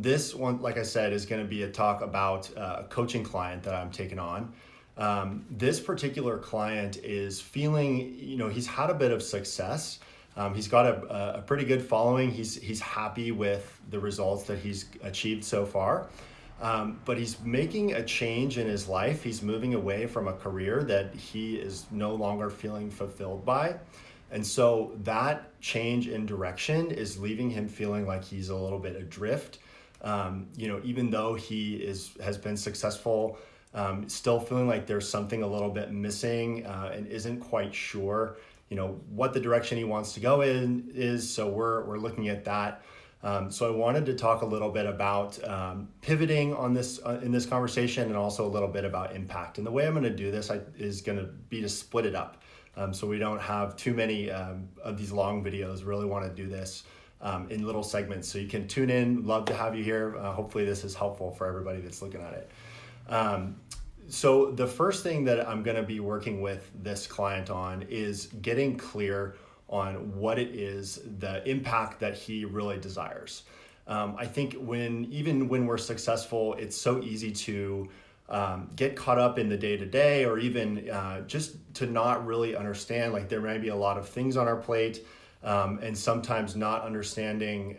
This one, like I said, is going to be a talk about a coaching client that I'm taking on. This particular client is feeling, he's had a bit of success. He's got a pretty good following. He's happy with the results that he's achieved so far. But he's making a change in his life. He's moving away from a career that he is no longer feeling fulfilled by. And so that change in direction is leaving him feeling like he's a little bit adrift. Even though has been successful, still feeling like there's something a little bit missing, and isn't quite sure, what the direction he wants to go in is. So we're looking at that. So I wanted to talk a little bit about pivoting on this in this conversation, and also a little bit about impact. And the way I'm going to do this is going to be to split it up, so we don't have too many of these long videos. Really want to do this in little segments, so you can tune in. Love to have you here. Hopefully this is helpful for everybody that's looking at it. So the first thing that I'm going to be working with this client on is getting clear on what it is, the impact that he really desires. I think even when we're successful, it's so easy to get caught up in the day-to-day, or even just to not really understand, like there may be a lot of things on our plate, and sometimes not understanding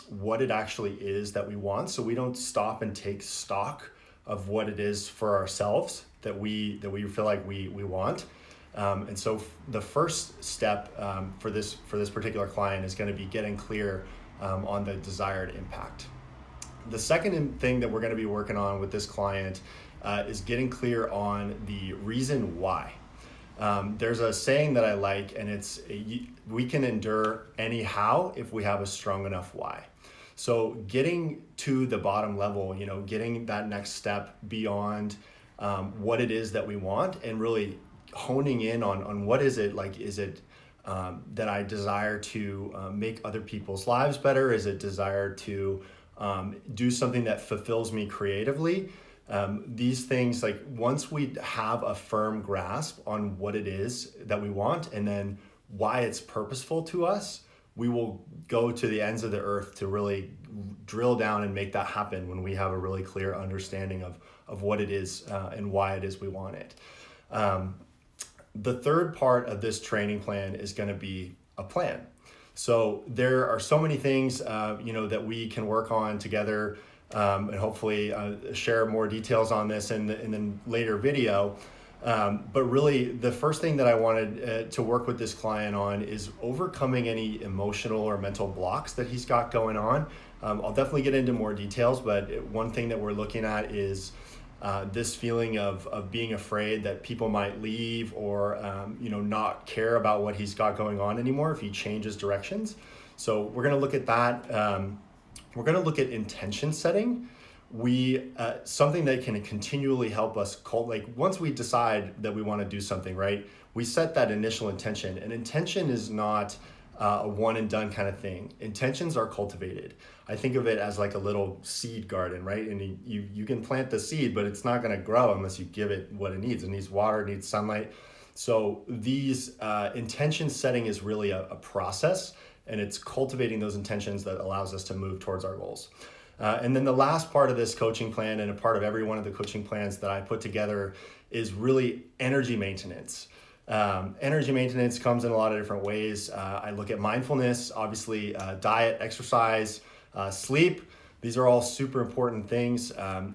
what it actually is that we want. So we don't stop and take stock of what it is for ourselves that we feel like we want. And so the first step for this particular client is going to be getting clear on the desired impact. The second thing that we're going to be working on with this client is getting clear on the reason why. There's a saying that I like, and it's we can endure any how if we have a strong enough why. So getting to the bottom level, getting that next step beyond what it is that we want, and really honing in on what is it, like, is it that I desire to make other people's lives better? Is it desire to do something that fulfills me creatively? These things, like once we have a firm grasp on what it is that we want, and then why it's purposeful to us, we will go to the ends of the earth to really drill down and make that happen when we have a really clear understanding of what it is and why it is we want it. The third part of this training plan is going to be a plan. So there are so many things, that we can work on together, and hopefully share more details on this in the later video. But really, the first thing that I wanted to work with this client on is overcoming any emotional or mental blocks that he's got going on. I'll definitely get into more details, but one thing that we're looking at is this feeling of being afraid that people might leave, or not care about what he's got going on anymore if he changes directions. So we're going to look at that. We're going to look at intention setting. Something that can continually help us once we decide that we want to do something, right? We set that initial intention, and intention is not a one and done kind of thing. Intentions are cultivated. I think of it as like a little seed garden, right? And you can plant the seed, but it's not going to grow unless you give it what it needs. It needs water, it needs sunlight. So these intention setting is really a process, and it's cultivating those intentions that allows us to move towards our goals. And then the last part of this coaching plan, and a part of every one of the coaching plans that I put together, is really energy maintenance. Energy maintenance comes in a lot of different ways. I look at mindfulness, obviously, diet, exercise, sleep. These are all super important things.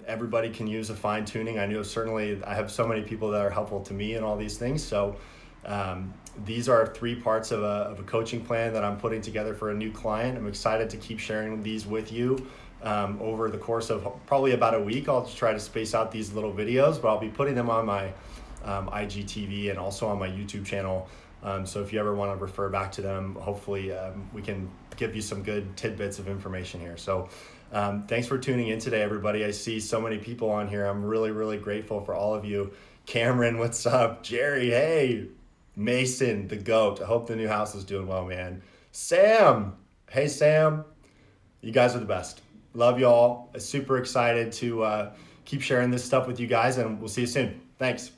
Everybody can use a fine tuning. I know certainly I have so many people that are helpful to me in all these things. So these are 3 parts of a coaching plan that I'm putting together for a new client. I'm excited to keep sharing these with you over the course of probably about a week. I'll just try to space out these little videos, but I'll be putting them on my IGTV and also on my YouTube channel. So if you ever want to refer back to them, hopefully we can give you some good tidbits of information here. So thanks for tuning in today, everybody. I see so many people on here. I'm really, really grateful for all of you. Cameron, what's up? Jerry, hey. Mason, the GOAT. I hope the new house is doing well, man. Sam, hey Sam. You guys are the best. Love y'all. Super excited to keep sharing this stuff with you guys, and we'll see you soon. Thanks.